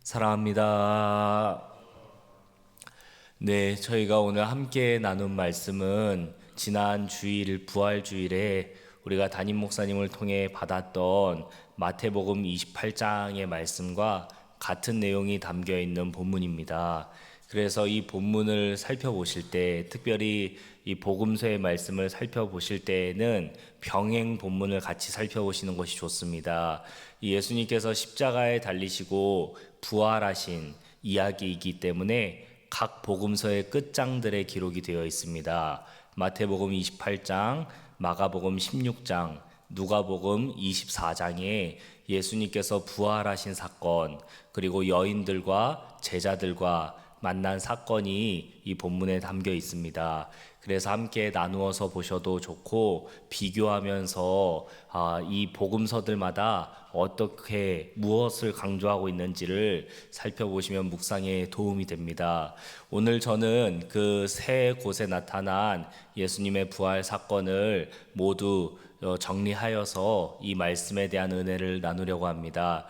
사랑합니다. 네, 저희가 오늘 함께 나눈 말씀은 지난 주일 부활 주일에 우리가 담임 목사님을 통해 받았던 마태복음 28장의 말씀과 같은 내용이 담겨 있는 본문입니다. 그래서 이 본문을 살펴보실 때, 특별히 이 복음서의 말씀을 살펴보실 때에는 병행 본문을 같이 살펴보시는 것이 좋습니다. 이 예수님께서 십자가에 달리시고 부활하신 이야기이기 때문에 각 복음서의 끝장들의 기록이 되어 있습니다. 마태복음 28장, 마가복음 16장, 누가복음 24장에 예수님께서 부활하신 사건, 그리고 여인들과 제자들과 만난 사건이 이 본문에 담겨 있습니다. 그래서 함께 나누어서 보셔도 좋고, 비교하면서 이 복음서들마다 어떻게 무엇을 강조하고 있는지를 살펴보시면 묵상에 도움이 됩니다. 오늘 저는 그 세 곳에 나타난 예수님의 부활 사건을 모두 정리하여서 이 말씀에 대한 은혜를 나누려고 합니다.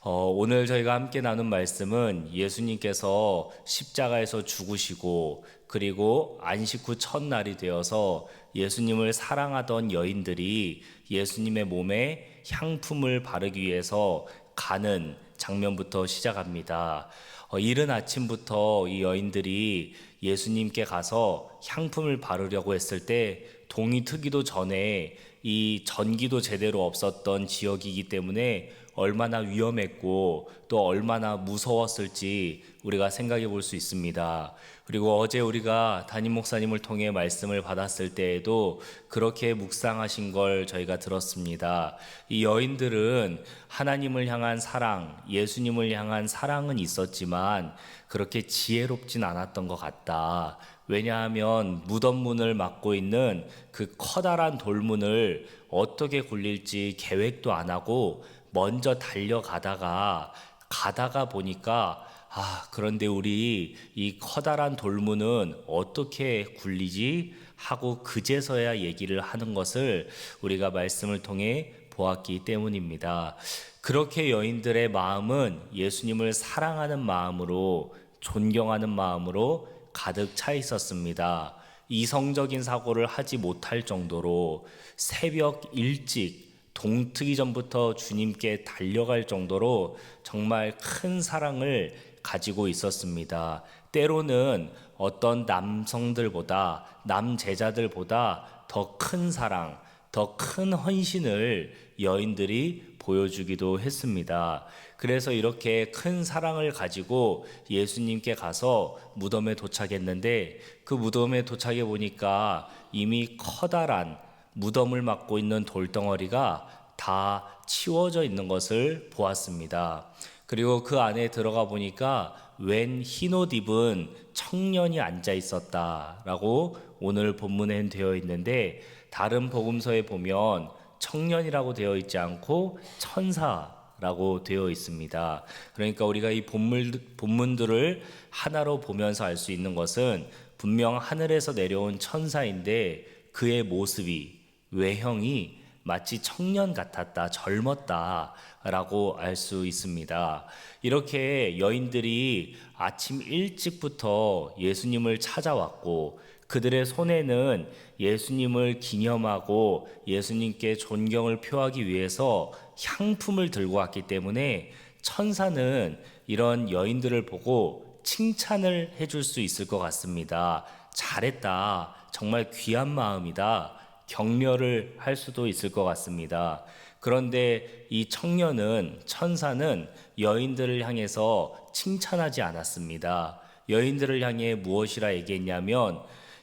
오늘 저희가 함께 나눈 말씀은 예수님께서 십자가에서 죽으시고 그리고 안식 후 첫날이 되어서 예수님을 사랑하던 여인들이 예수님의 몸에 향품을 바르기 위해서 가는 장면부터 시작합니다. 이른 아침부터 이 여인들이 예수님께 가서 향품을 바르려고 했을 때 동이 트기도 전에 이 전기도 제대로 없었던 지역이기 때문에 얼마나 위험했고 또 얼마나 무서웠을지 우리가 생각해 볼 수 있습니다. 그리고 어제 우리가 담임 목사님을 통해 말씀을 받았을 때에도 그렇게 묵상하신 걸 저희가 들었습니다. 이 여인들은 하나님을 향한 사랑, 예수님을 향한 사랑은 있었지만 그렇게 지혜롭진 않았던 것 같다. 왜냐하면 무덤문을 막고 있는 그 커다란 돌문을 어떻게 굴릴지 계획도 안 하고 먼저 달려가다가 보니까 그런데 우리 이 커다란 돌문은 어떻게 굴리지? 하고 그제서야 얘기를 하는 것을 우리가 말씀을 통해 보았기 때문입니다. 그렇게 여인들의 마음은 예수님을 사랑하는 마음으로, 존경하는 마음으로 가득 차 있었습니다. 이성적인 사고를 하지 못할 정도로 새벽 일찍 동트기 전부터 주님께 달려갈 정도로 정말 큰 사랑을 가지고 있었습니다. 때로는 어떤 남성들보다, 남제자들보다 더 큰 사랑, 더 큰 헌신을 여인들이 보여주기도 했습니다. 그래서 이렇게 큰 사랑을 가지고 예수님께 가서 무덤에 도착했는데, 그 무덤에 도착해 보니까 이미 커다란 무덤을 막고 있는 돌덩어리가 다 치워져 있는 것을 보았습니다. 그리고 그 안에 들어가 보니까 웬 흰옷 입은 청년이 앉아 있었다라고 오늘 본문에 되어 있는데, 다른 복음서에 보면 청년이라고 되어 있지 않고 천사라고 되어 있습니다. 그러니까 우리가 이 본문들을 하나로 보면서 알 수 있는 것은 분명 하늘에서 내려온 천사인데 그의 모습이, 외형이 마치 청년 같았다, 젊었다 라고 알 수 있습니다. 이렇게 여인들이 아침 일찍부터 예수님을 찾아왔고 그들의 손에는 예수님을 기념하고 예수님께 존경을 표하기 위해서 향품을 들고 왔기 때문에 천사는 이런 여인들을 보고 칭찬을 해줄 수 있을 것 같습니다. 잘했다, 정말 귀한 마음이다, 격려를 할 수도 있을 것 같습니다. 그런데 이 천사는 여인들을 향해서 칭찬하지 않았습니다. 여인들을 향해 무엇이라 얘기했냐면,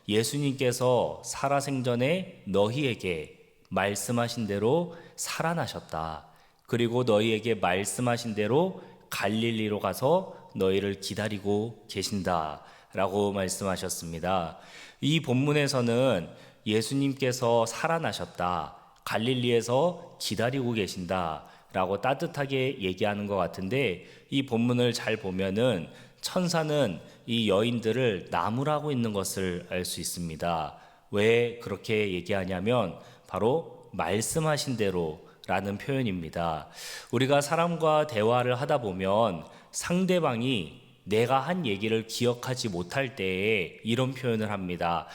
예수님께서 살아생전에 너희에게 말씀하신 대로 살아나셨다. 그리고 너희에게 말씀하신 대로 갈릴리로 가서 너희를 기다리고 계신다 라고 말씀하셨습니다. 이 본문에서는 예수님께서 살아나셨다, 갈릴리에서 기다리고 계신다 라고 따뜻하게 얘기하는 것 같은데, 이 본문을 잘 보면은 천사는 이 여인들을 나무라고 있는 것을 알 수 있습니다. 왜 그렇게 얘기하냐면 바로 말씀하신 대로 라는 표현입니다. 우리가 사람과 대화를 하다 보면 상대방이 내가 한 얘기를 기억하지 못할 때에 이런 표현을 합니다.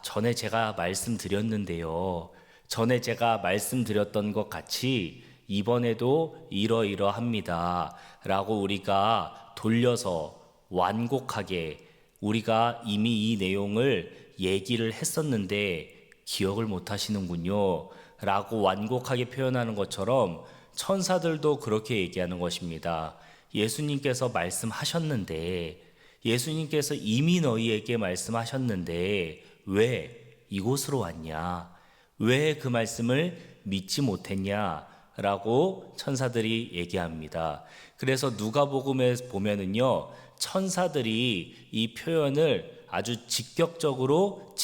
전에 제가 말씀드렸는데요. 전에 제가 말씀드렸던 것 같이 이번에도 이러이러합니다. 라고 우리가 돌려서 완곡하게 우리가 이미 이 내용을 얘기를 했었는데 기억을 못 하시는군요. 라고 완곡하게 표현하는 것처럼 천사들도 그렇게 얘기하는 것입니다. 예수님께서 말씀하셨는데, 예수님께서 이미 너희에게 말씀하셨는데 왜 이곳으로 왔냐? 왜 그 말씀을 믿지 못했냐? 라고 천사들이 얘기합니다. 그래서 누가복음에 보면은요, 천사들이 이 표현을 아주 직접적으로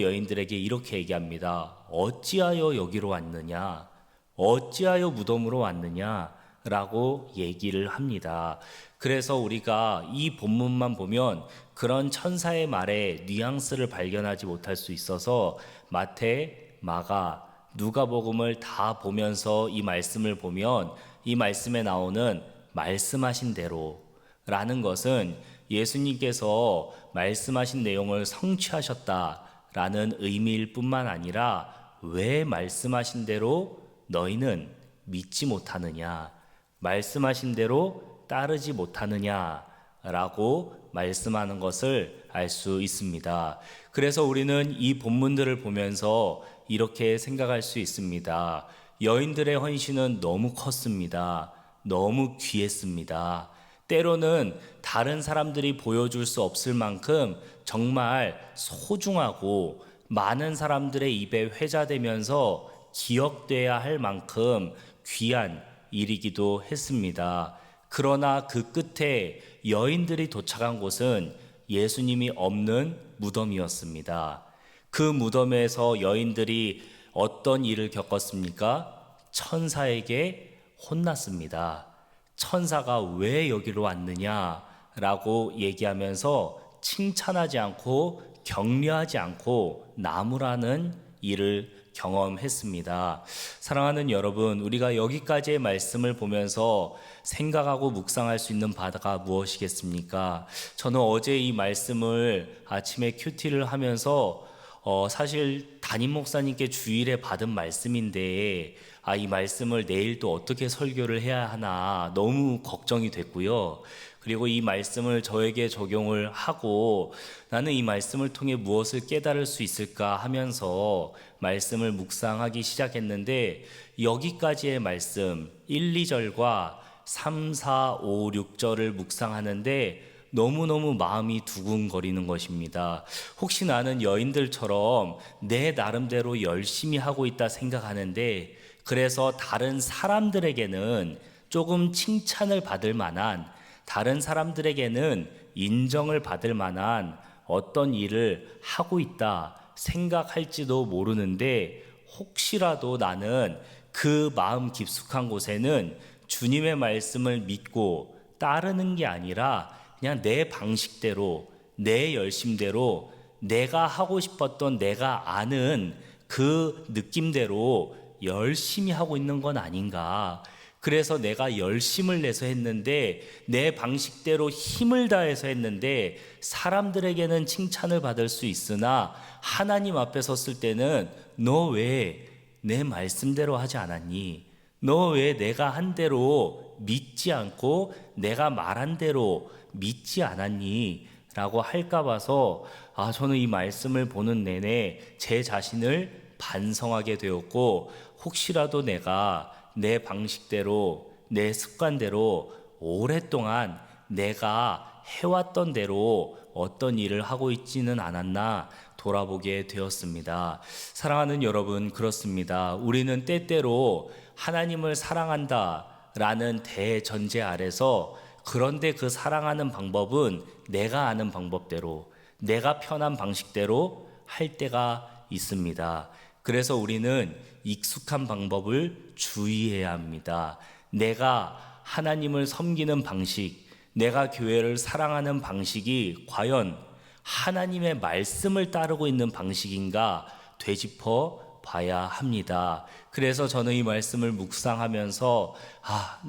여인들에게 이렇게 얘기합니다. 어찌하여 여기로 왔느냐? 어찌하여 무덤으로 왔느냐? 라고 얘기를 합니다. 그래서 우리가 이 본문만 보면 그런 천사의 말에 뉘앙스를 발견하지 못할 수 있어서 마태, 마가, 누가복음을 다 보면서 이 말씀을 보면 이 말씀에 나오는 말씀하신 대로 라는 것은 예수님께서 말씀하신 내용을 성취하셨다라는 의미일 뿐만 아니라 왜 말씀하신 대로 너희는 믿지 못하느냐, 말씀하신 대로 따르지 못하느냐라고 말씀하는 것을 알 수 있습니다. 그래서 우리는 이 본문들을 보면서 이렇게 생각할 수 있습니다. 여인들의 헌신은 너무 컸습니다. 너무 귀했습니다. 때로는 다른 사람들이 보여줄 수 없을 만큼 정말 소중하고 많은 사람들의 입에 회자되면서 기억돼야 할 만큼 귀한 일이기도 했습니다. 그러나 그 끝에 여인들이 도착한 곳은 예수님이 없는 무덤이었습니다. 그 무덤에서 여인들이 어떤 일을 겪었습니까? 천사에게 혼났습니다. 천사가 왜 여기로 왔느냐라고 얘기하면서 칭찬하지 않고 격려하지 않고 나무라는 일을 경험했습니다. 사랑하는 여러분, 우리가 여기까지의 말씀을 보면서 생각하고 묵상할 수 있는 바가 무엇이겠습니까? 저는 어제 이 말씀을 아침에 큐티를 하면서 사실 담임 목사님께 주일에 받은 말씀인데 이 말씀을 내일 또 어떻게 설교를 해야 하나 너무 걱정이 됐고요. 그리고 이 말씀을 저에게 적용을 하고 나는 이 말씀을 통해 무엇을 깨달을 수 있을까 하면서 말씀을 묵상하기 시작했는데 여기까지의 말씀 1, 2절과 3, 4, 5, 6절을 묵상하는데 너무너무 마음이 두근거리는 것입니다. 혹시 나는 여인들처럼 내 나름대로 열심히 하고 있다 생각하는데 그래서 다른 사람들에게는 조금 칭찬을 받을 만한, 다른 사람들에게는 인정을 받을 만한 어떤 일을 하고 있다 생각할지도 모르는데 혹시라도 나는 그 마음 깊숙한 곳에는 주님의 말씀을 믿고 따르는 게 아니라 그냥 내 방식대로, 내 열심대로 내가 하고 싶었던 내가 아는 그 느낌대로 열심히 하고 있는 건 아닌가. 그래서 내가 열심을 내서 했는데 내 방식대로 힘을 다해서 했는데 사람들에게는 칭찬을 받을 수 있으나 하나님 앞에 섰을 때는 너 왜 내 말씀대로 하지 않았니? 너 왜 내가 한 대로 믿지 않고 내가 말한 대로 믿지 않았니? 라고 할까 봐서 저는 이 말씀을 보는 내내 제 자신을 반성하게 되었고 혹시라도 내가 내 방식대로 내 습관대로 오랫동안 내가 해왔던 대로 어떤 일을 하고 있지는 않았나 돌아보게 되었습니다. 사랑하는 여러분, 그렇습니다. 우리는 때때로 하나님을 사랑한다 라는 대전제 아래서 그런데 그 사랑하는 방법은 내가 아는 방법대로 내가 편한 방식대로 할 때가 있습니다. 그래서 우리는 익숙한 방법을 주의해야 합니다. 내가 하나님을 섬기는 방식, 내가 교회를 사랑하는 방식이 과연 하나님의 말씀을 따르고 있는 방식인가 되짚어 봐야 합니다. 그래서 저는 이 말씀을 묵상하면서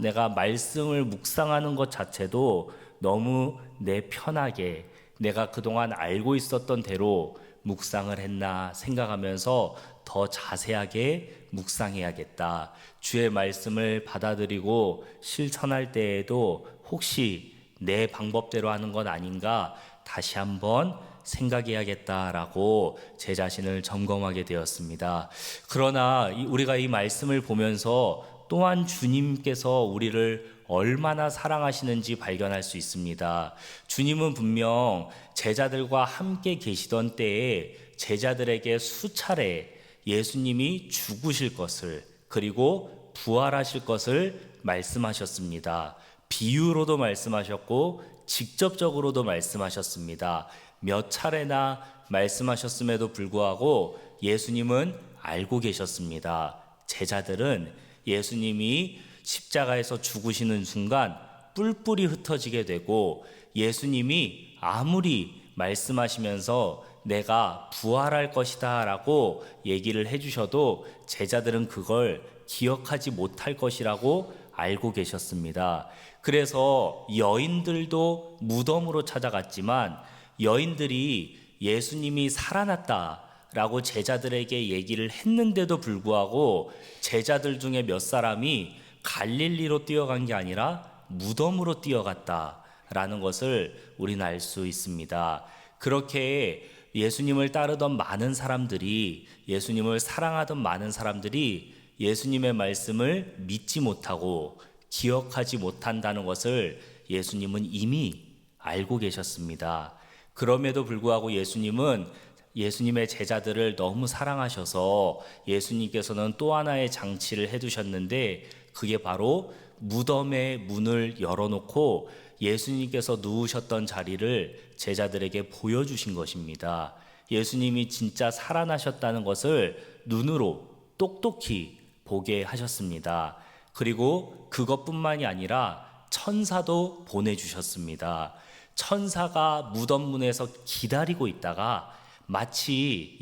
내가 말씀을 묵상하는 것 자체도 너무 내 편하게 내가 그동안 알고 있었던 대로 묵상을 했나 생각하면서 더 자세하게 묵상해야겠다. 주의 말씀을 받아들이고 실천할 때에도 혹시 내 방법대로 하는 건 아닌가 다시 한번 생각해야겠다라고 제 자신을 점검하게 되었습니다. 그러나 우리가 이 말씀을 보면서 또한 주님께서 우리를 얼마나 사랑하시는지 발견할 수 있습니다. 주님은 분명 제자들과 함께 계시던 때에 제자들에게 수차례 예수님이 죽으실 것을 그리고 부활하실 것을 말씀하셨습니다. 비유로도 말씀하셨고 직접적으로도 말씀하셨습니다. 몇 차례나 말씀하셨음에도 불구하고 예수님은 알고 계셨습니다. 제자들은 예수님이 십자가에서 죽으시는 순간 뿔뿔이 흩어지게 되고 예수님이 아무리 말씀하시면서 내가 부활할 것이다 라고 얘기를 해주셔도 제자들은 그걸 기억하지 못할 것이라고 알고 계셨습니다. 그래서 여인들도 무덤으로 찾아갔지만 여인들이 예수님이 살아났다 라고 제자들에게 얘기를 했는데도 불구하고 제자들 중에 몇 사람이 갈릴리로 뛰어간 게 아니라 무덤으로 뛰어갔다라는 것을 우리는 알 수 있습니다. 그렇게 예수님을 따르던 많은 사람들이 예수님을 사랑하던 많은 사람들이 예수님의 말씀을 믿지 못하고 기억하지 못한다는 것을 예수님은 이미 알고 계셨습니다. 그럼에도 불구하고 예수님은 예수님의 제자들을 너무 사랑하셔서 예수님께서는 또 하나의 장치를 해두셨는데 그게 바로 무덤의 문을 열어놓고 예수님께서 누우셨던 자리를 제자들에게 보여주신 것입니다. 예수님이 진짜 살아나셨다는 것을 눈으로 똑똑히 보게 하셨습니다. 그리고 그것뿐만이 아니라 천사도 보내주셨습니다. 천사가 무덤 문에서 기다리고 있다가 마치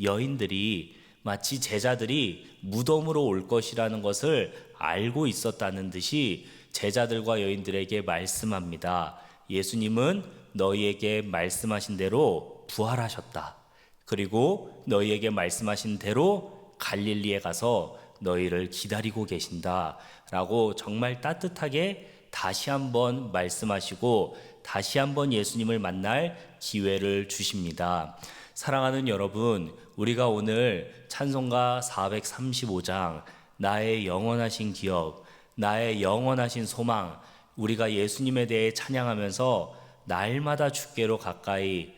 제자들이 무덤으로 올 것이라는 것을 알고 있었다는 듯이 제자들과 여인들에게 말씀합니다. 예수님은 너희에게 말씀하신 대로 부활하셨다. 그리고 너희에게 말씀하신 대로 갈릴리에 가서 너희를 기다리고 계신다. 라고 정말 따뜻하게 다시 한번 말씀하시고 다시 한번 예수님을 만날 기회를 주십니다. 사랑하는 여러분, 우리가 오늘 찬송가 435장 나의 영원하신 기업, 나의 영원하신 소망, 우리가 예수님에 대해 찬양하면서 날마다 주께로 가까이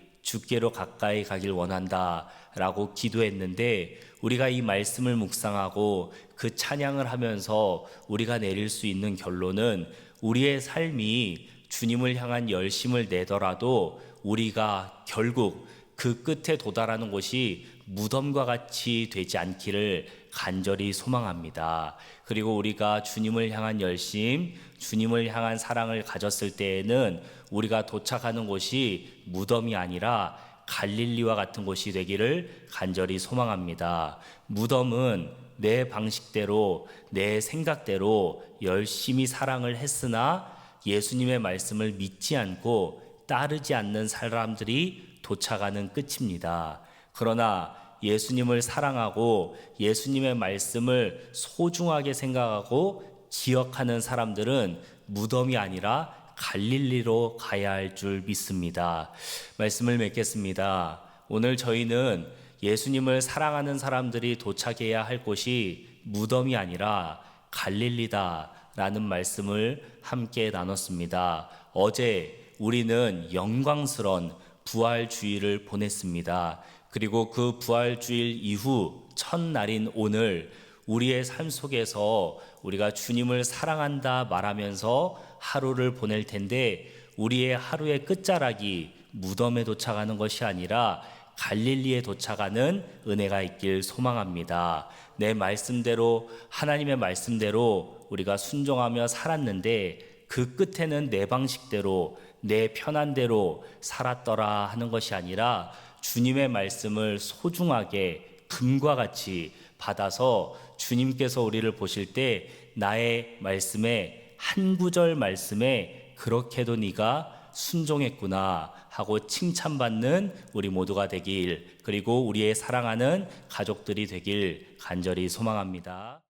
가길 원한다 라고 기도했는데 우리가 이 말씀을 묵상하고 그 찬양을 하면서 우리가 내릴 수 있는 결론은 우리의 삶이 주님을 향한 열심을 내더라도 우리가 결국 그 끝에 도달하는 곳이 무덤과 같이 되지 않기를 간절히 소망합니다. 그리고 우리가 주님을 향한 열심, 주님을 향한 사랑을 가졌을 때에는 우리가 도착하는 곳이 무덤이 아니라 갈릴리와 같은 곳이 되기를 간절히 소망합니다. 무덤은 내 방식대로, 내 생각대로 열심히 사랑을 했으나 예수님의 말씀을 믿지 않고 따르지 않는 사람들이 도착하는 끝입니다. 그러나 예수님을 사랑하고 예수님의 말씀을 소중하게 생각하고 기억하는 사람들은 무덤이 아니라 갈릴리로 가야 할 줄 믿습니다. 말씀을 맺겠습니다. 오늘 저희는 예수님을 사랑하는 사람들이 도착해야 할 곳이 무덤이 아니라 갈릴리다 라는 말씀을 함께 나눴습니다. 어제 우리는 영광스러운 부활주일을 보냈습니다. 그리고 그 부활주일 이후 첫날인 오늘 우리의 삶 속에서 우리가 주님을 사랑한다 말하면서 하루를 보낼 텐데 우리의 하루의 끝자락이 무덤에 도착하는 것이 아니라 갈릴리에 도착하는 은혜가 있길 소망합니다. 내 말씀대로 하나님의 말씀대로 우리가 순종하며 살았는데 그 끝에는 내 방식대로 내 편한 대로 살았더라 하는 것이 아니라 주님의 말씀을 소중하게 금과 같이 받아서 주님께서 우리를 보실 때 나의 말씀에 한 구절 말씀에 그렇게도 네가 순종했구나 하고 칭찬받는 우리 모두가 되길, 그리고 우리의 사랑하는 가족들이 되길 간절히 소망합니다.